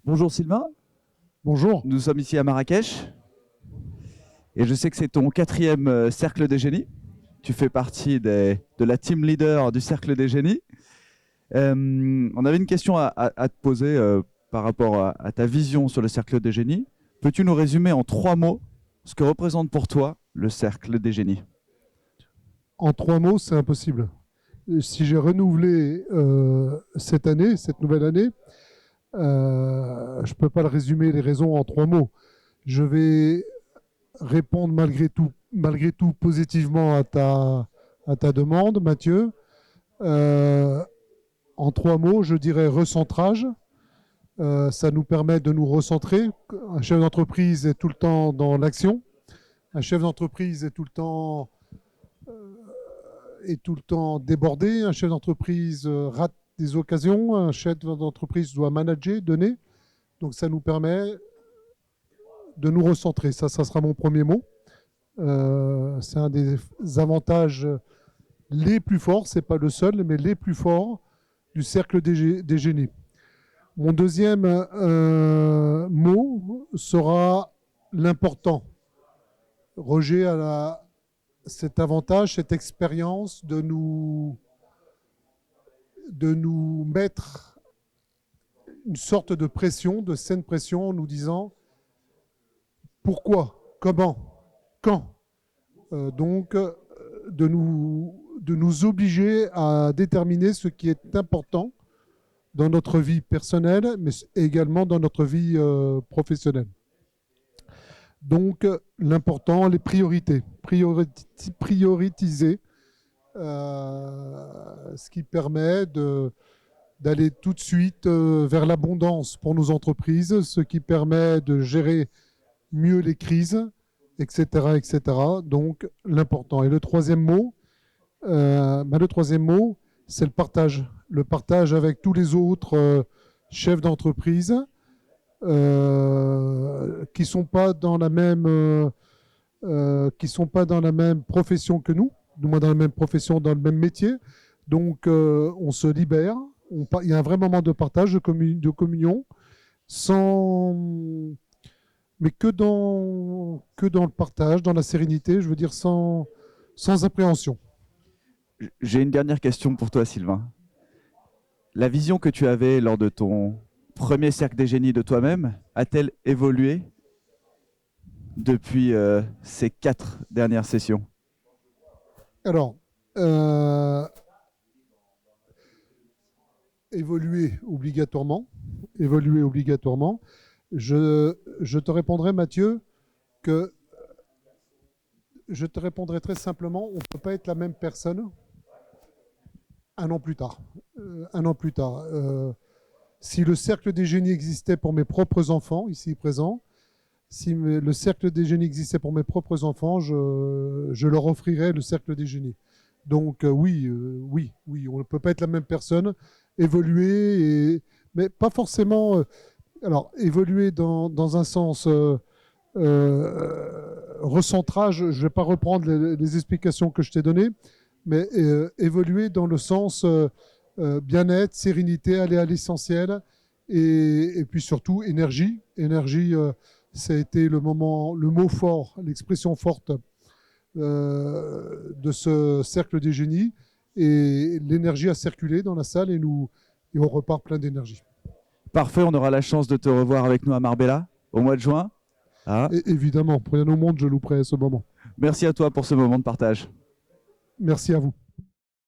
Bonjour Sylvain, Bonjour. nous sommes ici à Marrakech et je sais que c'est ton quatrième cercle des génies. Tu fais partie de la team leader du cercle des génies. On avait une question à te poser par rapport à ta vision sur le cercle des génies. Peux-tu nous résumer en 3 mots ce que représente pour toi le cercle des génies? En 3 mots, c'est impossible. Si j'ai renouvelé cette nouvelle année, je ne peux pas le résumer les raisons en 3 mots. Je vais répondre malgré tout positivement à ta demande, Mathieu. Euh, En 3 mots, je dirais recentrage. Ça nous permet de nous recentrer. Un chef d'entreprise est tout le temps dans l'action. Un chef d'entreprise est tout le temps débordé. Un chef d'entreprise rate des occasions. Un chef d'entreprise doit manager, donner. Donc ça nous permet de nous recentrer. Ça sera mon premier mot. C'est un des avantages les plus forts, c'est pas le seul, mais les plus forts du cercle des génies. Mon deuxième mot sera l'important. Roger a cet avantage, cette expérience de nous mettre une sorte de pression, de saine pression, en nous disant pourquoi, comment, quand. Donc, de nous obliger à déterminer ce qui est important dans notre vie personnelle, mais également dans notre vie professionnelle. Donc, l'important, les priorités. Prioriser, ce qui permet d'aller tout de suite vers l'abondance pour nos entreprises, ce qui permet de gérer mieux les crises, etc., etc. Donc, l'important. Et le troisième mot, c'est le partage. Le partage avec tous les autres chefs d'entreprise qui ne sont pas dans la même profession que nous, du moins dans la même profession, dans le même métier. Donc, on se libère. Il y a un vrai moment de partage, de communion, mais que dans le partage, dans la sérénité, je veux dire sans appréhension. J'ai une dernière question pour toi Sylvain. La vision que tu avais lors de ton premier cercle des génies de toi-même a-t-elle évolué depuis ces 4 dernières sessions? Alors, évoluer obligatoirement. Je te répondrai, Mathieu, que je te répondrai très simplement, on ne peut pas être la même personne un an plus tard. Si le cercle des génies existait pour mes propres enfants, ici présents, si le cercle des génies existait pour mes propres enfants, je leur offrirais le cercle des génies. Donc oui, on ne peut pas être la même personne, évoluer, mais pas forcément. Alors évoluer dans un sens recentrage. Je ne vais pas reprendre les explications que je t'ai données, mais évoluer dans le sens bien-être, sérénité, aller à l'essentiel, et puis surtout énergie. Énergie, ça a été le mot fort, l'expression forte de ce cercle des génies. Et l'énergie a circulé dans la salle et on repart plein d'énergie. Parfait, on aura la chance de te revoir avec nous à Marbella au mois de juin. Ah. Et évidemment, pour rien au monde, je louperai ce moment. Merci à toi pour ce moment de partage. Merci à vous.